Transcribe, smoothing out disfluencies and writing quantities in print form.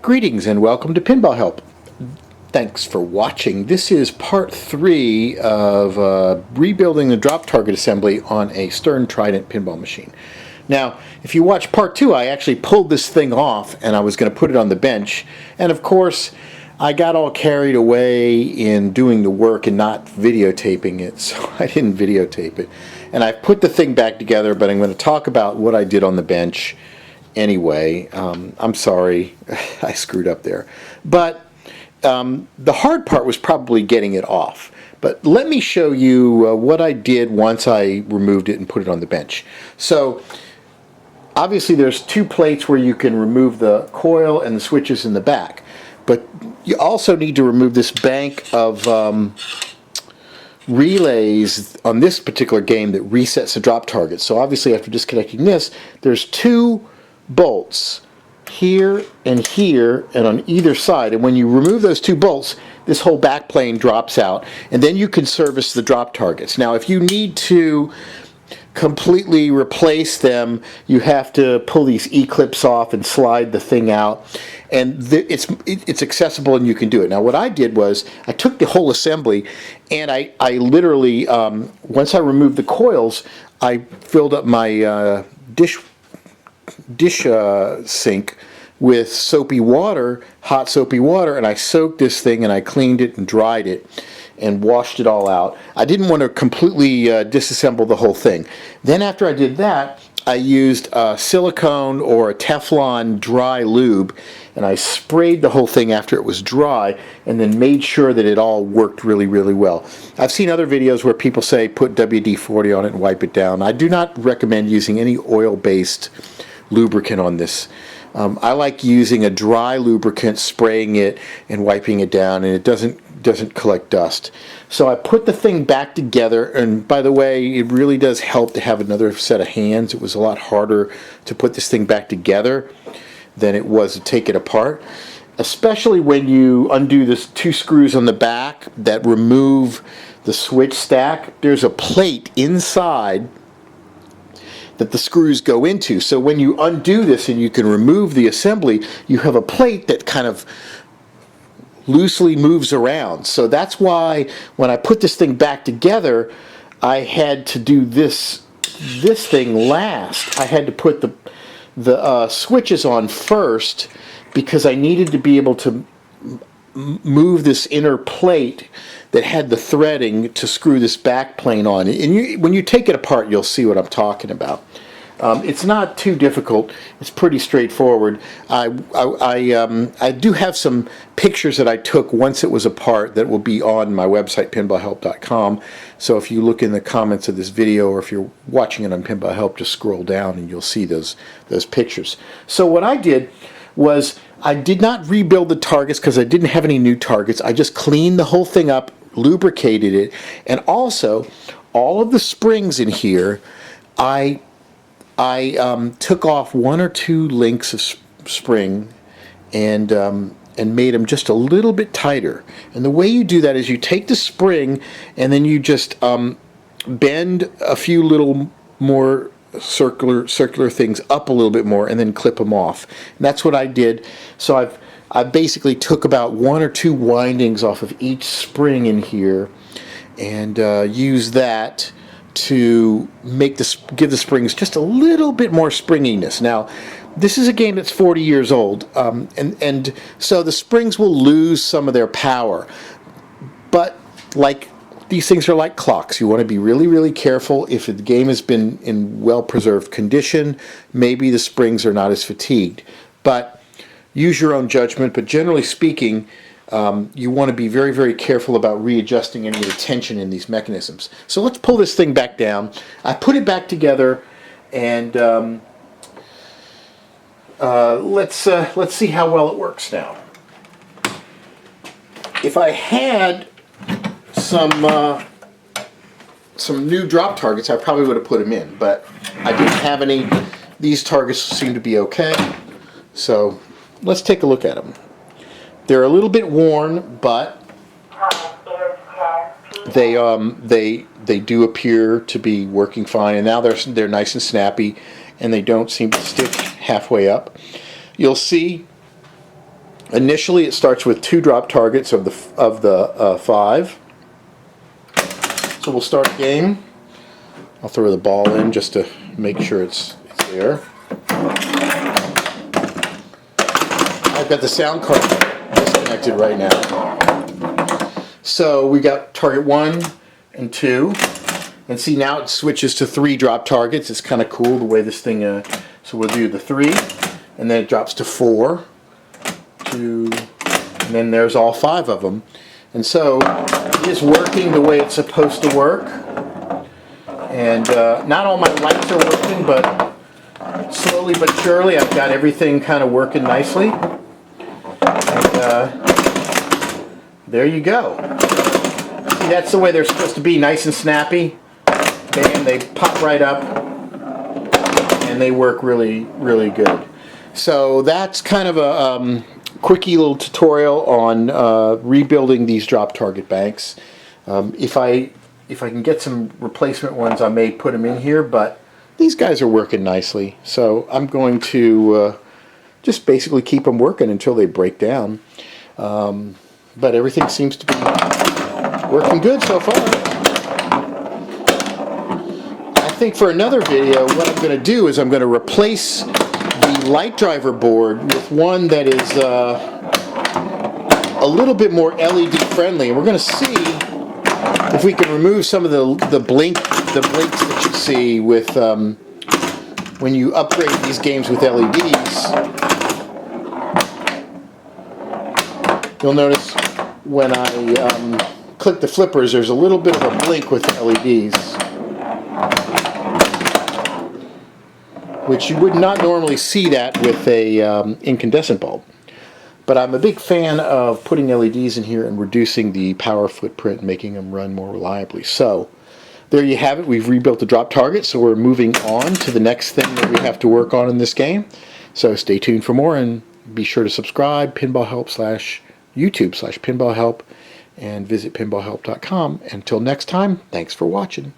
Greetings and welcome to PinballHelp. Thanks for watching. This is part 3 of rebuilding the drop target assembly on a Stern Trident pinball machine. Now, if you watch part 2, I actually pulled this thing off and I was going to put it on the bench. And of course, I got all carried away in doing the work and not videotaping it, so I didn't videotape it. And I put the thing back together, but I'm going to talk about what I did on the bench anyway. I'm sorry, I screwed up there. But the hard part was probably getting it off. But let me show you what I did once I removed it and put it on the bench. So obviously there's 2 plates where you can remove the coil and the switches in the back. But you also need to remove this bank of relays on this particular game that resets the drop target. So obviously after disconnecting this, there's 2 bolts here and on either side, and when you remove those 2 bolts, this whole back plane drops out, and then you can service the drop targets. Now if you need to completely replace them, you have to pull these E-clips off and slide the thing out, and it's accessible and you can do it. Now what I did was I took the whole assembly and I literally once I removed the coils, I filled up my dish sink with soapy water, hot soapy water, and I soaked this thing and I cleaned it and dried it and washed it all out. I didn't want to completely disassemble the whole thing. Then after I did that, I used silicone or a Teflon dry lube, and I sprayed the whole thing after it was dry and then made sure that it all worked really, really well. I've seen other videos where people say put WD-40 on it and wipe it down. I do not recommend using any oil-based lubricant on this. I like using a dry lubricant, spraying it and wiping it down, and it doesn't collect dust. So I put the thing back together, and by the way, it really does help to have another set of hands. It was a lot harder to put this thing back together than it was to take it apart, especially when you undo this 2 screws on the back that remove the switch stack. There's a plate inside that the screws go into. So when you undo this and you can remove the assembly, you have a plate that kind of loosely moves around. So that's why when I put this thing back together, I had to do this thing last. I had to put the switches on first because I needed to be able to move this inner plate that had the threading to screw this back plane on. And when you take it apart, you'll see what I'm talking about. It's not too difficult. It's pretty straightforward. I do have some pictures that I took once it was apart that will be on my website, pinballhelp.com. So if you look in the comments of this video, or if you're watching it on PinballHelp, just scroll down and you'll see those pictures. So what I did was I did not rebuild the targets because I didn't have any new targets. I just cleaned the whole thing up, lubricated it, and also all of the springs in here, I took off 1 or 2 links of spring and made them just a little bit tighter. And the way you do that is you take the spring and then you just bend a few little more circular things up a little bit more and then clip them off. And that's what I did. So I basically took about 1 or 2 windings off of each spring in here and used that to give the springs just a little bit more springiness. Now, this is a game that's 40 years old, and so the springs will lose some of their power. But like these things are like clocks. You want to be really, really careful. If the game has been in well-preserved condition, maybe the springs are not as fatigued. But use your own judgment. But generally speaking, you want to be very, very careful about readjusting any of the tension in these mechanisms. So let's pull this thing back down. I put it back together, and let's see how well it works now. If I had some new drop targets, I probably would have put them in, but I didn't have any. These targets seem to be okay, so let's take a look at them. They're a little bit worn, but they do appear to be working fine, and now they're nice and snappy, and they don't seem to stick halfway up. You'll see Initially, it starts with 2 drop targets of the 5. So we'll start the game. I'll throw the ball in just to make sure it's there. I've got the sound card disconnected right now. So we got target 1 and 2. And see, now it switches to 3 drop targets. It's kind of cool the way this thing, so we'll do the 3, and then it drops to 4, 2, and then there's all 5 of them. And so it is working the way it's supposed to work. And not all my lights are working, but slowly but surely I've got everything kind of working nicely. And there you go. See, that's the way they're supposed to be, nice and snappy. Bam, they pop right up, and they work really, really good. So that's kind of a quickie little tutorial on rebuilding these drop target banks. If I can get some replacement ones, I may put them in here, but these guys are working nicely. So I'm going to just basically keep them working until they break down. But everything seems to be working good so far. I think for another video, what I'm going to do is I'm going to replace the light driver board with one that is a little bit more LED friendly. And we're going to see if we can remove some of the blinks that you see with when you upgrade these games with LEDs. You'll notice when I click the flippers, there's a little bit of a blink with the LEDs, which you would not normally see that with a incandescent bulb. But I'm a big fan of putting LEDs in here and reducing the power footprint, making them run more reliably. So there you have it. We've rebuilt the drop target, so we're moving on to the next thing that we have to work on in this game. So stay tuned for more, and be sure to subscribe, PinballHelp/YouTube/PinballHelp, and visit PinballHelp.com. Until next time, thanks for watching.